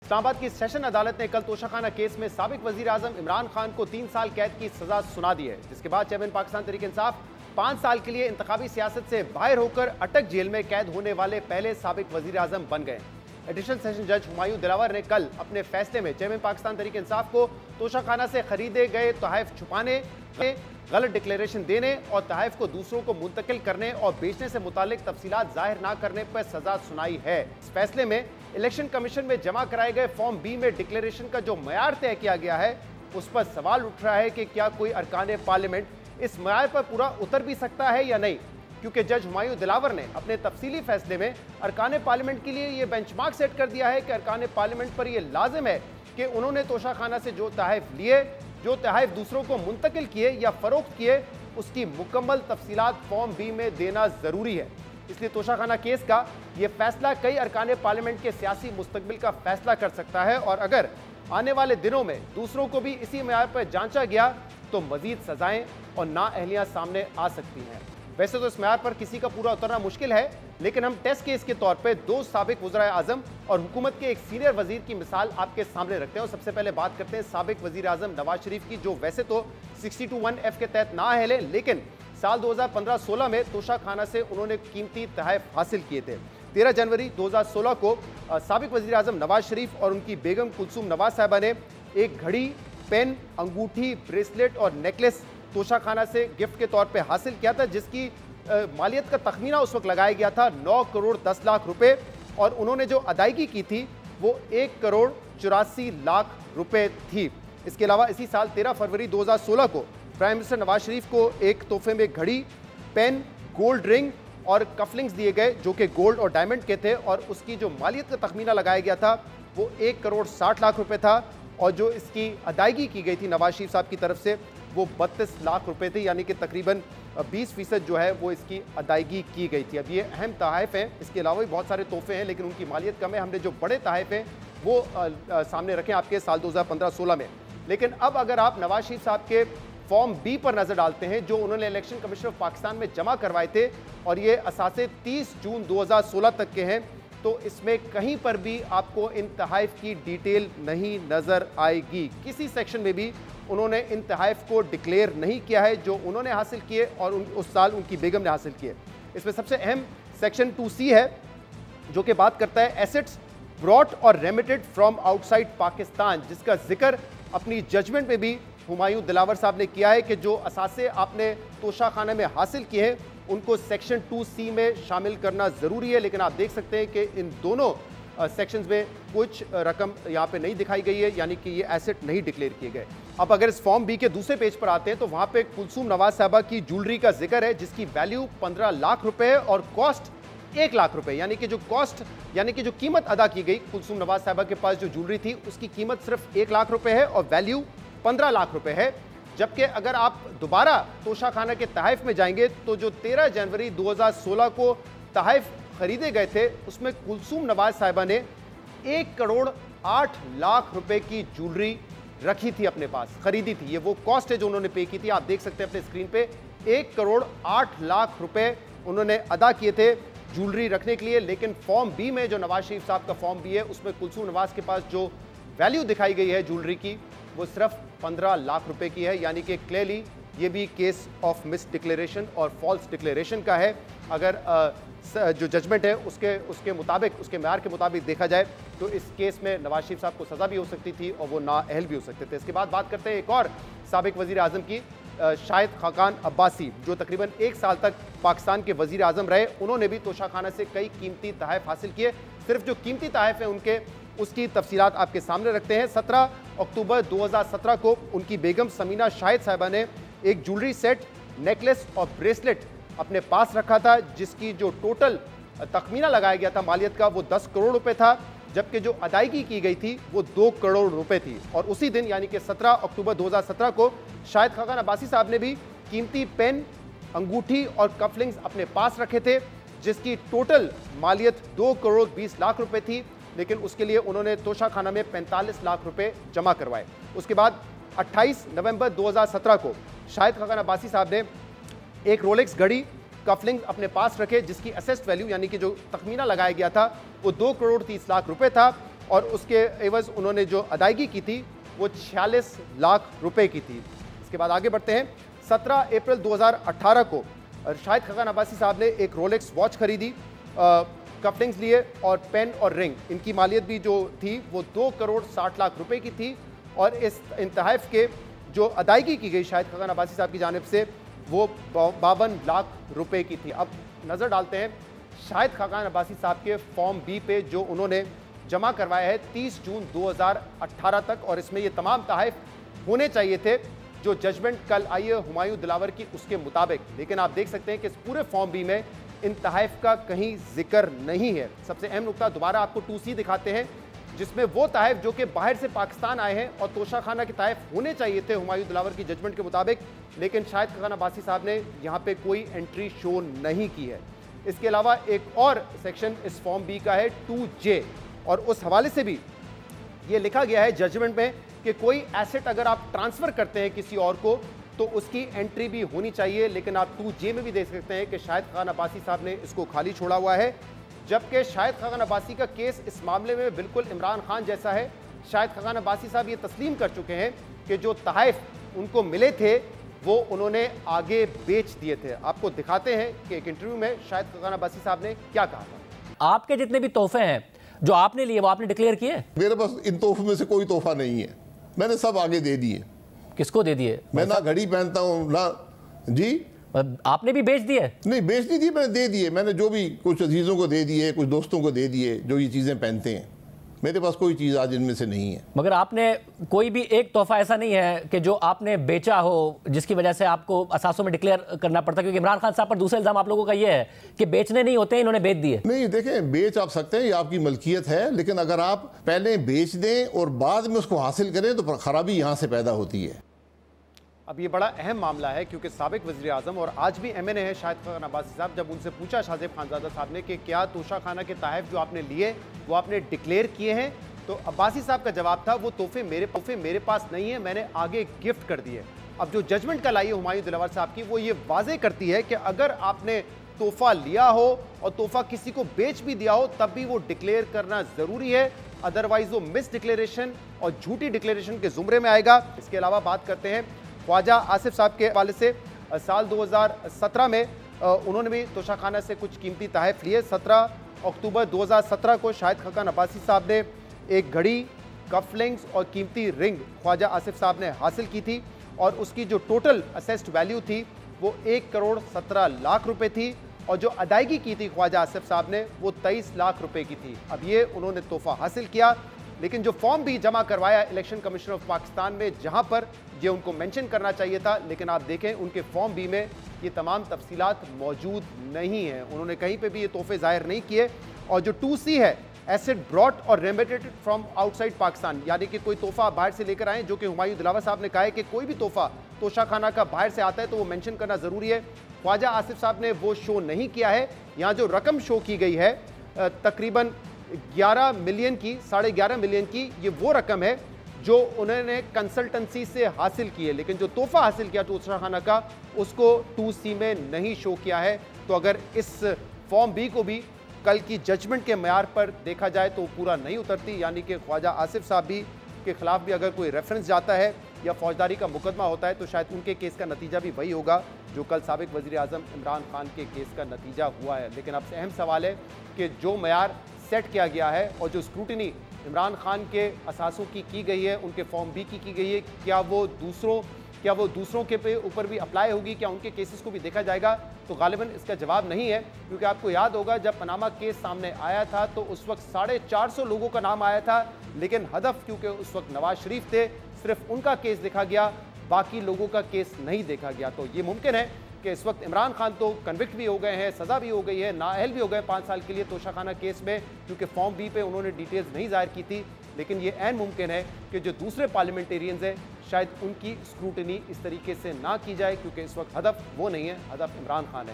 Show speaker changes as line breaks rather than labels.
इस्लामाबाद की सेशन अदालत ने कल तोशाखाना केस में साबिक वजीर आजम इमरान खान को 3 साल कैद की सजा सुना दी है, जिसके बाद चेयरमैन पाकिस्तान तहरीक इंसाफ 5 साल के लिए इंतखाबी सियासत से बाहर होकर अटक जेल में कैद होने वाले पहले साबिक वजीर आजम बन गए। एडिशनल सेशन जज हुमायूं दिलावर ने कल अपने फैसले में चेयरमैन पाकिस्तान तहरीक इंसाफ को तोशाखाना से खरीदे गए तोहफ छुपाने, गलत डिक्लेरेशन देने और तहफ को दूसरों को मुंतकिल करने और बेचने से मुतालिक तफसीलात जाहिर न करने पर सजा सुनाई है। इस फैसले में इलेक्शन कमीशन में जमा कराए गए फॉर्म बी में डिक्लेरेशन का जो मयार तय किया गया है, उस पर सवाल उठ रहा है कि क्या कोई अरकान पार्लियामेंट इस मयार पर पूरा उतर भी सकता है या नहीं, क्योंकि जज हुमायूं दिलावर ने अपने तफसीली फैसले में अरकान पार्लियामेंट के लिए यह बेंचमार्क सेट कर दिया है कि अरकान पार्लियामेंट पर यह लाजिम है कि उन्होंने तोशाखाना से जो तहफ लिए, जो तहफ दूसरों को मुंतकिल किए या फरोख्त किए, उसकी मुकम्मल तफसीलात फॉर्म बी में देना जरूरी है। इसलिए तोशाखाना केस का यह फैसला कई अरकान पार्लियामेंट के सियासी मुस्तकबिल का फैसला कर सकता है और अगर आने वाले दिनों में दूसरों को भी इसी मयार पर जांचा गया तो मजीद सजाएं और नाअहलियां सामने आ सकती हैं। वैसे तो इस मयार पर किसी का पूरा उतरना मुश्किल है, लेकिन हम टेस्ट केस के तौर पे 2 साबिक वज़ीर आज़म और हुकूमत के एक सीनियर वजीर की मिसाल आपके सामने रखते हैं। और सबसे पहले बात करते हैं साबिक वजीर आज़म नवाज शरीफ की, जो वैसे तो 62(1)(f) के तहत नाअहल है, लेकिन साल 2015-16 में तोशाखाना से उन्होंने कीमती तहफ हासिल किए थे। 13 जनवरी 2016 को साबिक वजीर आज़म नवाज शरीफ और उनकी बेगम कुलसूम नवाज साहिबा ने एक घड़ी, पेन, अंगूठी, ब्रेसलेट और नेकलेस तोशाखाना से गिफ्ट के तौर पे हासिल किया था, जिसकी मालियत का तखमीना उस वक्त लगाया गया था 9 करोड़ 10 लाख रुपए और उन्होंने जो अदायगी की थी वो 1 करोड़ 84 लाख रुपए थी। इसके अलावा इसी साल 13 फरवरी 2016 को प्राइम मिनिस्टर नवाज शरीफ को एक तोहफे में घड़ी, पेन, गोल्ड रिंग और कफलिंग्स दिए गए, जो कि गोल्ड और डायमंड के थे और उसकी जो मालियत का तखमीना लगाया गया था वो 1 करोड़ 60 लाख रुपए था और जो इसकी अदायगी की गई थी नवाज शरीफ साहब की तरफ से वो 32 लाख रुपए थे, यानी कि तकरीबन 20% जो है वो इसकी अदायगी की गई थी। अब ये अहम तहफ हैं, इसके अलावा भी बहुत सारे तोहफे हैं, लेकिन उनकी मालियत कम है। हमने जो बड़े तहफ हैं वो सामने रखें आपके साल 2015-16 में। लेकिन अब अगर आप नवाज शरीफ साहब के फॉर्म बी पर नजर डालते हैं, जो उन्होंने इलेक्शन कमीशन ऑफ पाकिस्तान में जमा करवाए थे और ये असासे 30 जून 2016 तक के हैं, तो इसमें कहीं पर भी आपको इन तहफ की डिटेल नहीं नजर आएगी। किसी सेक्शन में भी उन्होंने इन तहफ को डिक्लेयर नहीं किया है जो उन्होंने हासिल किए और उस साल उनकी बेगम ने हासिल किए। इसमें सबसे अहम सेक्शन 2C है, जो कि बात करता है एसेट्स ब्रॉट और रेमिटेड फ्रॉम आउटसाइड पाकिस्तान, जिसका जिक्र अपनी जजमेंट में भी हुमायूं दिलावर साहब ने किया है कि जो असासे आपने तोशाखाना में हासिल किए हैं उनको सेक्शन 2C में शामिल करना ज़रूरी है। लेकिन आप देख सकते हैं कि इन दोनों सेक्शंस में कुछ रकम यहाँ पे नहीं दिखाई गई है, यानी कि ये एसेट नहीं डिक्लेयर किए गए। अब अगर इस फॉर्म बी के दूसरे पेज पर आते हैं तो वहाँ पे कुलसूम नवाज साहबा की ज्वेलरी का जिक्र है, जिसकी वैल्यू 15 लाख रुपए है और कॉस्ट 1 लाख रुपए, यानी कि जो कीमत अदा की गई कुलसूम नवाज साहबा के पास जो ज्वेलरी थी उसकी कीमत सिर्फ 1 लाख रुपए है और वैल्यू 15 लाख रुपए है। जबकि अगर आप दोबारा तोशाखाना के तहफ में जाएंगे तो जो 13 जनवरी 2016 को तहफ खरीदे गए थे उसमें कुलसूम नवाज साहिबा ने 1 करोड़ 8 लाख रुपए की ज्वेलरी रखी थी अपने पास, खरीदी थी। ये वो कॉस्ट है जो उन्होंने पे की थी, आप देख सकते हैं अपने स्क्रीन पे। 1 करोड़ 8 लाख रुपए उन्होंने अदा किए थे ज्वेलरी रखने के लिए। लेकिन फॉर्म बी में जो नवाज शरीफ साहब का फॉर्म बी है उसमें कुलसूम नवाज के पास जो वैल्यू दिखाई गई है ज्वेलरी की वो सिर्फ 15 लाख रुपए की है, यानी कि क्लियरली ये भी केस ऑफ मिस डिक्लेरेशन और फॉल्स डिक्लेरेशन का है। अगर जो जजमेंट है उसके मुताबिक, उसके म्यार के मुताबिक देखा जाए तो इस केस में नवाज शरीफ साहब को सज़ा भी हो सकती थी और वो नाअहल भी हो सकते थे। इसके बाद बात करते हैं एक और साबिक वज़ीर आज़म की, शाहिद खाकान अब्बासी, जो तकरीबन 1 साल तक पाकिस्तान के वज़ीर आज़म रहे। उन्होंने भी तोशाखाना से कई कीमती तहफ हासिल किए। सिर्फ जो कीमती तहफ हैं उनके, उसकी तफसीलात आपके सामने रखते हैं। 17 अक्टूबर 2017 को उनकी बेगम समीना शाहिद साहिबा ने एक ज्वेलरी सेट, नेकलेस और ब्रेसलेट अपने पास रखा था, जिसकी जो टोटल तखमीना लगाया गया था मालियत का वो 10 करोड़ रुपए था, जबकि जो अदायगी की गई थी वो 2 करोड़ रुपए थी। और उसी दिन यानी कि 17 अक्टूबर 2017 को शाहिद खाकान अब्बासी साहब ने भी कीमती पेन, अंगूठी और कफलिंग्स अपने पास रखे थे, जिसकी टोटल मालियत 2 करोड़ 20 लाख रुपए थी। लेकिन उसके लिए उन्होंने तोशाखाना में 45 लाख रुपए जमा करवाए। उसके बाद 28 नवंबर 2017 को शाहिद खाकान अब्बासी साहब ने एक रोलेक्स घड़ी, कफलिंग अपने पास रखे, जिसकी असेस्ड वैल्यू यानी कि जो तखमीना लगाया गया था वो 2 करोड़ 30 लाख रुपए था। और उसके एवज उन्होंने जो अदायगी की थी वो 46 लाख रुपए की थी। इसके बाद आगे बढ़ते हैं। 17 अप्रैल 2018 को शाहिद खकान अब्बासी साहब ने एक रोलेक्स वॉच खरीदी, कपलिंग्स लिए और पेन और रिंग। इनकी मालियत भी जो थी वो 2 करोड़ 60 लाख रुपए की थी और इस तहफ़ के जो अदायगी की गई शाहिद खकान अब्बासी साहब की जानिब से वो 52 लाख रुपए की थी। अब नज़र डालते हैं शाहिद खकान अब्बासी साहब के फॉर्म बी पे जो उन्होंने जमा करवाया है 30 जून 2018 तक, और इसमें ये तमाम तहफ़ होने चाहिए थे जो जजमेंट कल आई है हुमायूं दिलावर की उसके मुताबिक। लेकिन आप देख सकते हैं कि इस पूरे फॉर्म बी में इन तहफ़ का कहीं जिक्र नहीं है। सबसे अहम नुकता दोबारा आपको 2C दिखाते हैं जिसमें वो तहफ़ जो कि बाहर से पाकिस्तान आए हैं और तोशाखाना के तहफ़ होने चाहिए थे हुमायूं दिलावर की जजमेंट के मुताबिक, लेकिन शाहिद खकान अब्बासी साहब ने यहाँ पे कोई एंट्री शो नहीं की है। इसके अलावा एक और सेक्शन इस फॉर्म बी का है 2J, और उस हवाले से भी ये लिखा गया है जजमेंट में कि कोई एसेट अगर आप ट्रांसफ़र करते हैं किसी और को तो उसकी एंट्री भी होनी चाहिए। लेकिन आप 2J में भी देख सकते हैं कि शाहिद खकान अब्बासी साहब ने इसको खाली छोड़ा हुआ है, जबकि शाहिद खकान अब्बासी का केस इस मामले में बिल्कुल इमरान खान जैसा है। शाहिद खकान अब्बासी साहब ये तस्लीम कर चुके हैं कि जो तहफ़ उनको मिले थे वो उन्होंने आगे बेच दिए थे। आपको दिखाते हैं कि एक इंटरव्यू में शाहिद खकान अब्बासी साहब ने क्या कहा था।
आपके जितने भी तोहफे हैं जो आपने लिए वो आपने डिक्लेयर किए?
मेरे पास इन तोहफे में से कोई तोहफा नहीं है, मैंने सब आगे दे दिए।
किसको दे दिए?
मैं ना घड़ी पहनता हूँ ना जी।
आपने भी बेच दिए?
नहीं, बेच नहीं दिए, मैंने दे दिए। मैंने जो भी कुछ अजीज़ों को दे दिए, कुछ दोस्तों को दे दिए जो ये चीज़ें पहनते हैं। मेरे पास कोई चीज़ आज इनमें से नहीं है।
मगर आपने कोई भी एक तोहफा ऐसा नहीं है कि जो आपने बेचा हो जिसकी वजह से आपको असासों में डिक्लेयर करना पड़ता, क्योंकि इमरान खान साहब पर दूसरा इल्ज़ाम आप लोगों का ये है कि बेचने नहीं होते, इन्होंने बेच दिए।
नहीं, देखें, बेच आप सकते हैं, ये आपकी मलकियत है, लेकिन अगर आप पहले बेच दें और बाद में उसको हासिल करें तो खराबी यहाँ से पैदा होती है।
अब ये बड़ा अहम मामला है क्योंकि साबिक वज़ीर आज़म और आज भी MNA है शाहिद खकान अब्बासी साहब, जब उनसे पूछा शाहजेब खानज़ादा साहब ने कि क्या तोशाखाना के तहफ़ जो आपने लिए वो आपने डिक्लेयर किए हैं, तो अब्बासी साहब का जवाब था वो तोहफे मेरे पास नहीं है, मैंने आगे गिफ्ट कर दिए। अब जो जजमेंट कल आई है हुमायूं दिलावर साहब की वो ये वाजे करती है कि अगर आपने तोहफा लिया हो और तोहफा किसी को बेच भी दिया हो तब भी वो डिक्लेयर करना ज़रूरी है, अदरवाइज वो मिस डिक्लेरेशन और झूठी डिक्लेरेशन के ज़ुमरे में आएगा। इसके अलावा बात करते हैं ख्वाजा आसिफ साहब के हवाले से। साल 2017 में उन्होंने भी तोशाखाना से कुछ कीमती तहफ़ लिए। 17 अक्टूबर 2017 को शाहिद खकान अब्बासी साहब ने एक घड़ी, कफलिंग्स और कीमती रिंग ख्वाजा आसिफ साहब ने हासिल की थी और उसकी जो टोटल असेस्ड वैल्यू थी वो 1 करोड़ 17 लाख रुपए थी और जो अदायगी की थी ख्वाजा आसिफ साहब ने वो 23 लाख रुपए की थी। अब ये उन्होंने तोहफा हासिल किया, लेकिन जो फॉर्म भी जमा करवाया इलेक्शन कमीशन ऑफ पाकिस्तान में जहां पर ये उनको मेंशन करना चाहिए था, लेकिन आप देखें उनके फॉर्म बी में ये तमाम तफसीलात मौजूद नहीं है। उन्होंने कहीं पे भी ये तोहफे जाहिर नहीं किए। और जो 2C है एसेट ब्रॉट और रेमिटेड फ्रॉम आउटसाइड पाकिस्तान, यानी कि कोई तोहफा बाहर से लेकर आए, जो कि हुमायूं दिलावर साहब ने कहा है कि कोई भी तोहफा तोशाखाना का बाहर से आता है तो वो मेंशन करना ज़रूरी है। ख्वाजा आसिफ साहब ने वो शो नहीं किया है। यहाँ जो रकम शो की गई है तकरीबन 11 मिलियन की, 11.5 मिलियन की, ये वो रकम है जो उन्होंने कंसल्टेंसी से हासिल की है, लेकिन जो तोहफा हासिल किया तोशाखाना का उसको 2C में नहीं शो किया है। तो अगर इस फॉर्म बी को भी कल की जजमेंट के म्यार पर देखा जाए तो पूरा नहीं उतरती, यानी कि ख्वाजा आसिफ साहब भी के खिलाफ भी अगर कोई रेफरेंस जाता है या फौजदारी का मुकदमा होता है तो शायद उनके केस का नतीजा भी वही होगा जो कल साबिक वज़ीर आज़म इमरान खान के केस का नतीजा हुआ है। लेकिन अब से अहम सवाल है कि जो म्यार सेट किया गया है और जो स्क्रूटिनी इमरान खान के असासों की गई है, उनके फॉर्म बी की गई है, क्या वो दूसरों के पे ऊपर भी अप्लाई होगी, क्या उनके केसेस को भी देखा जाएगा? तो गालिबन इसका जवाब नहीं है, क्योंकि आपको याद होगा जब पनामा केस सामने आया था तो उस वक्त 450 लोगों का नाम आया था, लेकिन हदफ क्योंकि उस वक्त नवाज शरीफ थे, सिर्फ उनका केस देखा गया, बाकी लोगों का केस नहीं देखा गया। तो ये मुमकिन है कि इस वक्त इमरान खान तो कन्विक्ट भी हो गए हैं, सज़ा भी हो गई है, नाअहल भी हो गए 5 साल के लिए तोशाखाना केस में, क्योंकि फॉर्म बी पे उन्होंने डिटेल्स नहीं जाहिर की थी। लेकिन ये ऐन मुमकिन है कि जो दूसरे पार्लियामेंटेरियंस हैं शायद उनकी स्क्रूटनी इस तरीके से ना की जाए, क्योंकि इस वक्त हदफ वो नहीं है, हदफ इमरान खान है।